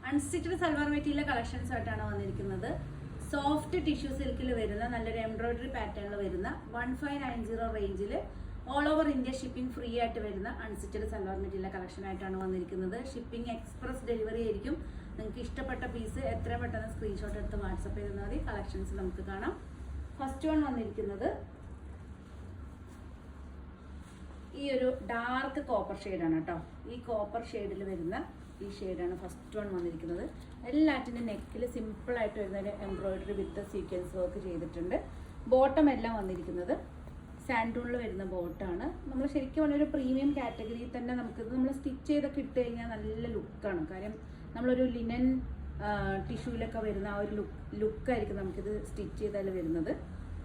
Unstitched salwar material collections ആയിട്ടാണ് വന്നിരിക്കുന്നത്. Soft tissue സിൽക്കിൽ വരുന്ന നല്ലൊരു എംബ്രോയിഡറി പാറ്റേണിൽ വരുന്ന 1590 റേഞ്ചിൽ all over India shipping free ആയിട്ട് വരുന്ന അൺസ്റ്റിച്ചഡ് സൽവാർ മെറ്റീരിയൽ കളക്ഷൻ ആയിട്ടാണ് വന്നിരിക്കുന്നത്. ഷിപ്പിംഗ് എക്സ്പ്രസ് ഡെലിവറി ആയിരിക്കും. നിങ്ങൾക്ക് ഇഷ്ടപ്പെട്ട പീസ് എത്രയും പെട്ടെന്ന് സ്ക്രീൻഷോട്ട് എടുത്ത് വാട്സപ്പ് ചെയ്താൽ മതി. കളക്ഷൻസ് നമുക്ക് കാണാം. ഫസ്റ്റ് വൺ വന്നിരിക്കുന്നത് ഈ ഒരു ഡാർക്ക് കോപ്പർ ഷെയ്ഡാണ് കേട്ടോ. ഈ കോപ്പർ ഷെയ്ഡിൽ വരുന്ന ഈ ഷെയ്ഡാണ് ഫസ്റ്റ് വൺ വന്നിരിക്കുന്നത്. എല്ലാറ്റിൻ്റെ നെക്കിൽ സിമ്പിളായിട്ട് വരുന്ന ഒരു എംബ്രോയിഡറി വിത്ത് സീക്വൻസ് വർക്ക് ചെയ്തിട്ടുണ്ട്. ബോട്ടം എല്ലാം വന്നിരിക്കുന്നത് സാൻഡൂണിൽ വരുന്ന ബോട്ടാണ്. നമ്മൾ ശരിക്കും പറഞ്ഞൊരു പ്രീമിയം കാറ്റഗറിയിൽ തന്നെ നമുക്കിത് നമ്മൾ സ്റ്റിച്ച് ചെയ്തൊക്കെ ഇട്ട് കഴിഞ്ഞാൽ നല്ല ലുക്കാണ്. കാര്യം നമ്മളൊരു ലിനൻ ടിഷ്യൂലൊക്കെ വരുന്ന ആ ഒരു ലുക്കായിരിക്കും നമുക്കിത് സ്റ്റിച്ച് ചെയ്താൽ വരുന്നത്.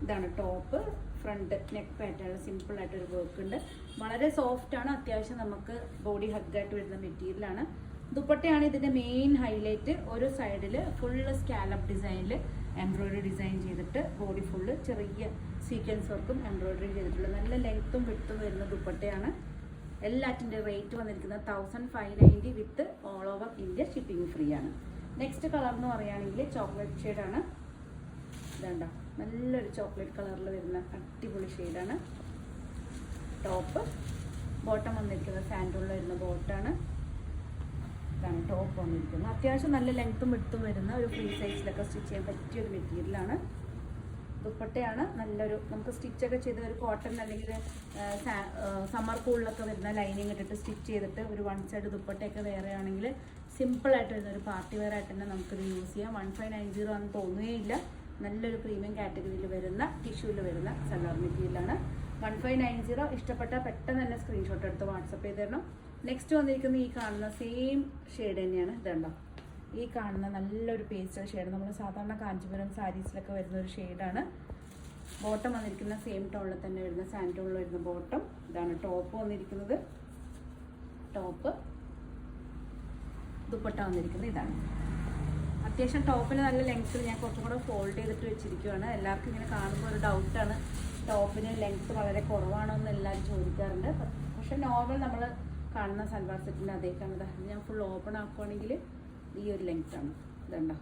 ഇതാണ് ടോപ്പ്. ഫ്രണ്ട് നെക്ക് പാറ്റേൺ സിമ്പിളായിട്ടൊരു വർക്ക് ഉണ്ട്. വളരെ സോഫ്റ്റ് ആണ്. അത്യാവശ്യം നമുക്ക് ബോഡി ഹഗ്ഗായിട്ട് വരുന്ന മെറ്റീരിയലാണ്. ദുപ്പട്ടയാണ് ഇതിൻ്റെ മെയിൻ ഹൈലൈറ്റ്. ഒരു സൈഡിൽ ഫുള്ള് സ്കാലപ്പ് ഡിസൈനിൽ എംബ്രോയിഡറി ഡിസൈൻ ചെയ്തിട്ട് ബോഡി ഫുള്ള് ചെറിയ സീക്വൻസ് വർക്കും എംബ്രോയിഡറി ചെയ്തിട്ടുള്ള നല്ല ലെങ്ത്തും വിട്ടും വരുന്ന ദുപ്പട്ടയാണ്. എല്ലാറ്റിൻ്റെ റേറ്റ് വന്നിരിക്കുന്നത് 1590 with all over India shipping free ആണ്. നെക്സ്റ്റ് കളർ എന്ന് പറയുകയാണെങ്കിൽ ചോക്ലേറ്റ് ഷെയ്ഡാണ്. ഇതാണ്ടോ നല്ലൊരു ചോക്ലേറ്റ് കളറിൽ വരുന്ന അടിപൊളി ഷെയ്ഡാണ്. ടോപ്പ്. ബോട്ടം വന്നിരിക്കുന്നത് സാൻഡൂണിൽ വരുന്ന ബോട്ടാണ്. ഇതാണ് ടോപ്പ് വന്നിരിക്കുന്നത്. അത്യാവശ്യം നല്ല ലെങ്ത്തും വിട്ടും വരുന്ന ഒരു ഫ്രീ സൈസിലൊക്കെ സ്റ്റിച്ച് ചെയ്യാൻ പറ്റിയ ഒരു മെറ്റീരിയലാണ്. ദുപ്പട്ടയാണ് നല്ലൊരു നമുക്ക് സ്റ്റിച്ചൊക്കെ ചെയ്ത് ഒരു കോട്ടൺ അല്ലെങ്കിൽ സമ്മർ കൂളിലൊക്കെ വരുന്ന ലൈനിങ് ഇട്ടിട്ട് സ്റ്റിച്ച് ചെയ്തിട്ട് ഒരു വൺ സൈഡ് ദുപ്പട്ടയൊക്കെ വേറെ ആണെങ്കിൽ സിമ്പിളായിട്ട് വരുന്ന ഒരു പാർട്ടി വെയർ ആയിട്ട് തന്നെ നമുക്കിത് യൂസ് ചെയ്യാം. 1590 ആണെന്ന് തോന്നുകയില്ല. നല്ലൊരു പ്രീമിയം കാറ്റഗറിയിൽ വരുന്ന ടിഷ്യൂവിൽ വരുന്ന സൽവാർ മെറ്റീരിയലാണ്. 1590. ഇഷ്ടപ്പെട്ട പെട്ടെന്ന് തന്നെ സ്ക്രീൻഷോട്ട് എടുത്ത് വാട്സപ്പ് ചെയ്ത് തരണം. നെക്സ്റ്റ് വന്നിരിക്കുന്നത് ഈ കാണുന്ന സെയിം ഷെയ്ഡ് തന്നെയാണ്. ഇതുണ്ടോ ഈ കാണുന്ന നല്ലൊരു പേസ്റ്റൽ ഷെയ്ഡ് നമ്മൾ സാധാരണ കാഞ്ചീപുരം സാരീസിലൊക്കെ വരുന്ന ഒരു ഷെയ്ഡാണ്. ബോട്ടം വന്നിരിക്കുന്ന സെയിം ടോണിൽ തന്നെ വരുന്ന സാൻഡ് ടോണിൽ വരുന്ന ബോട്ടം. ഇതാണ് ടോപ്പ് വന്നിരിക്കുന്നത്. ടോപ്പ്. ദുപ്പട്ട വന്നിരിക്കുന്നത് ഇതാണ്. അത്യാവശ്യം ടോപ്പിന് നല്ല ലെങ്ത്തിൽ ഞാൻ കുറച്ചും കൂടെ ഫോൾഡ് ചെയ്തിട്ട് വെച്ചിരിക്കുകയാണ്. എല്ലാവർക്കും ഇങ്ങനെ കാണുമ്പോൾ ഒരു ഡൗട്ടാണ്, ടോപ്പിന് ലെങ്ത്ത് വളരെ കുറവാണോ എന്ന് എല്ലാവരും ചോദിക്കാറുണ്ട്. പക്ഷേ നോർമൽ നമ്മൾ കാണുന്ന സൽവാർ സെറ്റിൻ്റെ അതേ കാണുന്നത് ഞാൻ ഫുൾ ഓപ്പൺ ആക്കുകയാണെങ്കിൽ ഈ ഒരു ലെങ്ത്താണ്. ഇതുണ്ടോ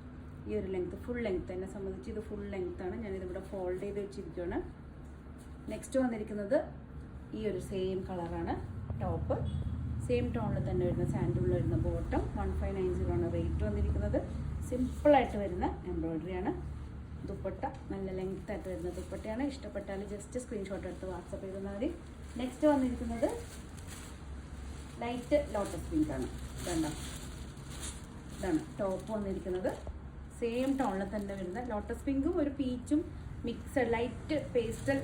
ഈ ഒരു ലെങ്ത്ത് ഫുൾ ലെങ്ത്ത്. എന്നെ സംബന്ധിച്ച് ഇത് ഫുൾ ലെങ്ത്താണ്. ഞാനിതിവിടെ ഫോൾഡ് ചെയ്ത് വെച്ചിരിക്കുകയാണ്. നെക്സ്റ്റ് വന്നിരിക്കുന്നത് ഈ ഒരു സെയിം കളറാണ്. ടോപ്പ്. സെയിം ടോണിൽ തന്നെ വരുന്ന സാൻഡൂണിൽ വരുന്ന ബോട്ടം. 1590 ആണ് റേറ്റ് വന്നിരിക്കുന്നത്. സിമ്പിളായിട്ട് വരുന്ന എംബ്രോയിഡറിയാണ്. ദുപ്പട്ട നല്ല ലെങ്ത്തായിട്ട് വരുന്ന ദുപ്പട്ടയാണ്. ഇഷ്ടപ്പെട്ടാൽ ജസ്റ്റ് സ്ക്രീൻഷോട്ട് എടുത്ത് വാട്സപ്പ് ചെയ്താൽ മതി. നെക്സ്റ്റ് വന്നിരിക്കുന്നത് ലൈറ്റ് ലോട്ടസ് പിങ്ക് ആണ്. ഇതാണ് ടോപ്പ് വന്നിരിക്കുന്നത്. സെയിം ടോണിൽ തന്നെ വരുന്ന ലോട്ടസ് പിങ്കും ഒരു പീച്ചും മിക്സഡ് ലൈറ്റ് പേസ്റ്റൽ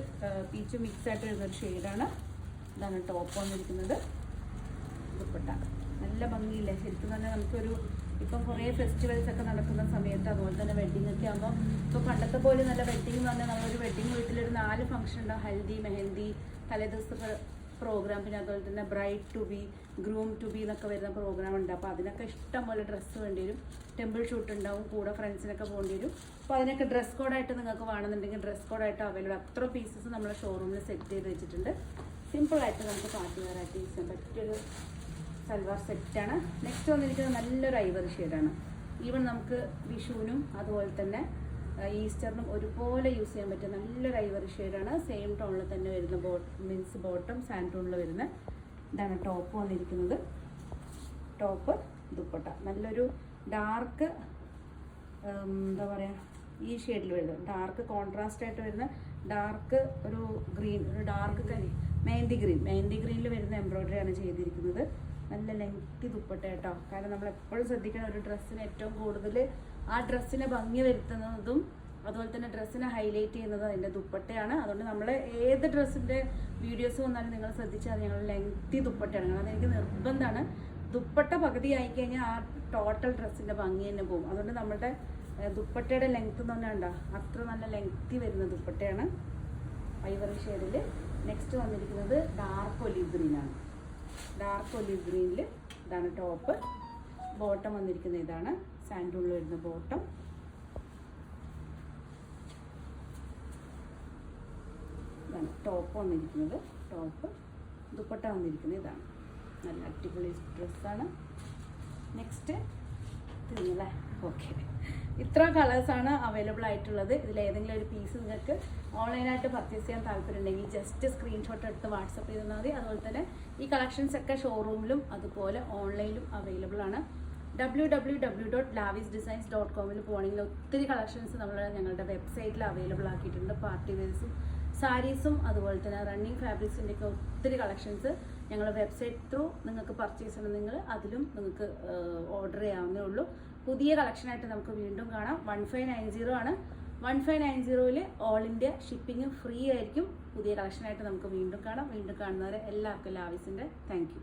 പീച്ചും മിക്സായിട്ട് വരുന്നൊരു ഷെയ്ഡാണ്. ഇതാണ് ടോപ്പ് വന്നിരിക്കുന്നത്. ദുപ്പട്ട നല്ല ഭംഗിയില്ലേ ശരിക്കും തന്നെ. നമുക്കൊരു ഇപ്പം കുറേ ഫെസ്റ്റിവൽസ് ഒക്കെ നടക്കുന്ന സമയത്ത് അതുപോലെ തന്നെ വെഡ്ഡിങ് ഒക്കെ ആകുമ്പോൾ ഇപ്പോൾ പണ്ടത്തെ പോലെ നല്ല വെഡ്ഡിങ് എന്ന് പറഞ്ഞാൽ നമ്മളൊരു വെഡ്ഡിങ് വീട്ടിലൊരു 4 ഫംഗ്ഷൻ ഉണ്ടാവും. ഹൽദി, മെഹന്തി, തലേദിവസത്തെ പ്രോഗ്രാം, പിന്നെ അതുപോലെ തന്നെ bride to be, groom to be എന്നൊക്കെ വരുന്ന പ്രോഗ്രാം ഉണ്ട്. അപ്പോൾ അതിനൊക്കെ ഇഷ്ടം പോലെ ഡ്രസ്സ് വേണ്ടി വരും. ടെമ്പിൾ ഷൂട്ട് ഉണ്ടാവും, കൂടെ ഫ്രണ്ട്സിനൊക്കെ പോകേണ്ടി വരും. അപ്പോൾ അതിനൊക്കെ ഡ്രസ് കോഡായിട്ട് നിങ്ങൾക്ക് വേണമെന്നുണ്ടെങ്കിൽ ഡ്രസ് കോഡായിട്ട് അവൈലബിൾ. അത്ര പീസസ് നമ്മൾ ഷോറൂമിൽ സെറ്റ് ചെയ്ത് വെച്ചിട്ടുണ്ട്. സിമ്പിളായിട്ട് നമുക്ക് പാർട്ടി വെയർ ആയിട്ട് യൂസ് ചെയ്യാൻ പറ്റിയൊരു സൽവാർ സെറ്റാണ്. നെക്സ്റ്റ് വന്നിരിക്കുന്നത് നല്ലൊരു ഐവറി ഷെയ്ഡാണ്. ഈവൻ നമുക്ക് വിഷുവിനും അതുപോലെ തന്നെ ഈസ്റ്ററിനും ഒരുപോലെ യൂസ് ചെയ്യാൻ പറ്റിയ നല്ലൊരു ഐവറി ഷെയ്ഡാണ്. സെയിം ടോണിൽ തന്നെ വരുന്ന ബോട്ടം സാൻഡ് ടോണിൽ വരുന്ന ഇതാണ് ടോപ്പ് വന്നിരിക്കുന്നത്. ടോപ്പ്. ദുപ്പട്ട നല്ലൊരു ഡാർക്ക് എന്താ പറയുക ഈ ഷെയ്ഡിൽ വരുന്നത് ഡാർക്ക് കോൺട്രാസ്റ്റ് ആയിട്ട് വരുന്ന ഡാർക്ക് ഒരു ഗ്രീൻ, ഒരു ഡാർക്ക് മെഹന്തി ഗ്രീനിൽ വരുന്ന എംബ്രോയിഡറിയാണ് ചെയ്തിരിക്കുന്നത്. നല്ല ലെങ്തി ദുപ്പട്ട കേട്ടോ. കാരണം നമ്മൾ എപ്പോഴും ശ്രദ്ധിക്കണം ഒരു ഡ്രസ്സിന് ഏറ്റവും കൂടുതൽ ആ ഡ്രസ്സിനെ ഭംഗി വരുത്തുന്നതും അതുപോലെ തന്നെ ഡ്രസ്സിനെ ഹൈലൈറ്റ് ചെയ്യുന്നതും അതിൻ്റെ ദുപ്പട്ടയാണ്. അതുകൊണ്ട് നമ്മൾ ഏത് ഡ്രസ്സിൻ്റെ വീഡിയോസ് വന്നാലും നിങ്ങൾ ശ്രദ്ധിച്ചാൽ ഞങ്ങൾ ലെങ്തി ദുപ്പട്ടയാണ്. കാരണം അതെനിക്ക് നിർബന്ധമാണ്. ദുപ്പട്ട പകുതി ആയിക്കഴിഞ്ഞാൽ ആ ടോട്ടൽ ഡ്രസ്സിൻ്റെ ഭംഗി തന്നെ പോകും. അതുകൊണ്ട് നമ്മുടെ ദുപ്പട്ടയുടെ ലെങ്ത്ത് എന്ന് പറഞ്ഞാൽ ഉണ്ടോ അത്ര നല്ല ലെങ്തി വരുന്ന ദുപ്പട്ടയാണ് ഐവറി ഷെയ്ഡിൽ. നെക്സ്റ്റ് വന്നിരിക്കുന്നത് ഡാർക്ക് ഒലീവ് ഗ്രീനാണ്. ഡാർക്ക് ഒലീവ് ഗ്രീനിൽ ഇതാണ് ടോപ്പ്. ബോട്ടം വന്നിരിക്കുന്നത് ഇതാണ് സാൻഡൂണിൽ വരുന്ന ബോട്ടം. ഇതാണ് ടോപ്പ് വന്നിരിക്കുന്നത്. ടോപ്പ്. ദുപ്പട്ട വന്നിരിക്കുന്നത് ഇതാണ്. നല്ല അടിപൊളി ഡ്രസ്സാണ്. നെക്സ്റ്റ് ഫീലിംഗ് അല്ലേ? ഓക്കെ, ഇത്ര കളേഴ്സാണ് അവൈലബിൾ ആയിട്ടുള്ളത്. ഇതിൽ ഏതെങ്കിലും ഒരു പീസ് നിങ്ങൾക്ക് ഓൺലൈനായിട്ട് പർച്ചേസ് ചെയ്യാൻ താല്പര്യമുണ്ടെങ്കിൽ ജസ്റ്റ് സ്ക്രീൻഷോട്ട് എടുത്ത് വാട്സപ്പ് ചെയ്താൽ മതി. അതുപോലെ തന്നെ ഈ കളക്ഷൻസ് ഒക്കെ ഷോറൂമിലും അതുപോലെ ഓൺലൈനിലും അവൈലബിൾ ആണ്. www.lavisdesigns.com പോകണമെങ്കിൽ ഒത്തിരി കളക്ഷൻസ് ഞങ്ങളുടെ വെബ്സൈറ്റിൽ അവൈലബിൾ ആക്കിയിട്ടുണ്ട്. പാർട്ടി വെയർസും സാരീസും അതുപോലെ തന്നെ റണ്ണിങ് ഫാബ്രിക്സിൻ്റെ ഒക്കെ ഒത്തിരി കളക്ഷൻസ് ഞങ്ങളുടെ വെബ്സൈറ്റ് ത്രൂ നിങ്ങൾക്ക് പർച്ചേസ് ചെയ്യണമെങ്കിൽ അതിലും നിങ്ങൾക്ക് ഓർഡർ ചെയ്യാവുന്നേ ഉള്ളൂ. പുതിയ കളക്ഷനായിട്ട് നമുക്ക് വീണ്ടും കാണാം. 1590 ആണ്. 1590 ഓൾ ഇന്ത്യ ഷിപ്പിംഗ് ഫ്രീ ആയിരിക്കും. പുതിയ കളക്ഷനായിട്ട് നമുക്ക് വീണ്ടും കാണാം. വീണ്ടും കാണുന്നവരെ എല്ലാവർക്കും ലാവിസിൻ്റെ താങ്ക് യു.